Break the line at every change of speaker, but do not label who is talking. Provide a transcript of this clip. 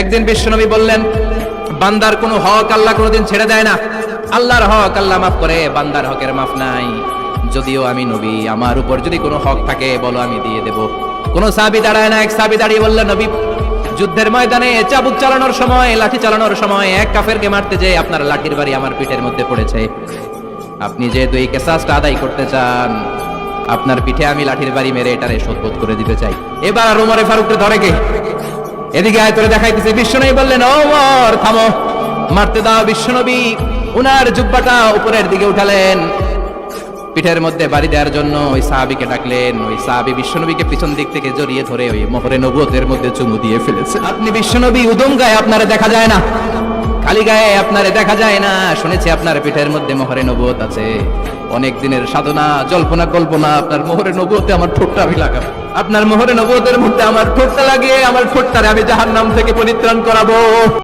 একদিন বিশ্বনবী বললেন, বান্দার কোনো হক আল্লাহ কোনোদিন ছেড়ে দেয় না। আল্লাহর হক আল্লাহ মাফ করে, বান্দার হকের মাফ নাই। যদিও আমি নবী, আমার উপর যদি কোনো হক থাকে বলো, আমি দিয়ে দেব। কোন সাহাবী দাঁড়ায় না, এক সাহাবী দাঁড়িয়ে বললেন, নবী, যুদ্ধের ময়দানে চাবুক চালানোর সময়, লাঠি চালানোর সময় এক কাফেরকে মারতে যেয়ে আপনার লাঠির বাড়ি আমার পিঠের মধ্যে পড়েছে। আপনি যেহেতু এই কেসাসটা আদায় করতে চান, আপনার পিঠে আমি লাঠির বাড়ি মেরে এটারে শোধ করে দিতে চাই। এবার আর ওমরে ফারুককে ধরে কে? এদিকে আয় তোরে দেখাইতেছে। বিশ্বনবী বললেন, ওমর থামো, মারতে দাও। বিশ্বনবী উনার জুব্বাটা উপরের দিকে উঠালেন, পিঠের মধ্যে বাড়ি দেওয়ার জন্য ওই সাহাবীকে ডাকলেন। ওই সাহাবী বিশ্বনবীকে পিছন দিক থেকে জড়িয়ে ধরে ওই মোহরে নবুয়তের মধ্যে চুমু দিয়ে ফেলেছে। আপনি বিশ্বনবী, উদম গায়ে আপনারে দেখা যায় না, খালি গায়ে আপনারে দেখা যায় না। শুনেছি আপনার পিঠের মধ্যে মোহরে নবুয়ত আছে। অনেক দিনের সাধনা, জল্পনা কল্পনা, আপনার মোহরে নবুয়তে আমার ঠোঁটটা আমি লাগাবো। আপনার মোহরে নবুয়তের মধ্যে আমার ঠোঁটটা লাগিয়ে আমার ঠোঁটটারে আমি জাহান্নাম থেকে পরিত্রাণ করাবো।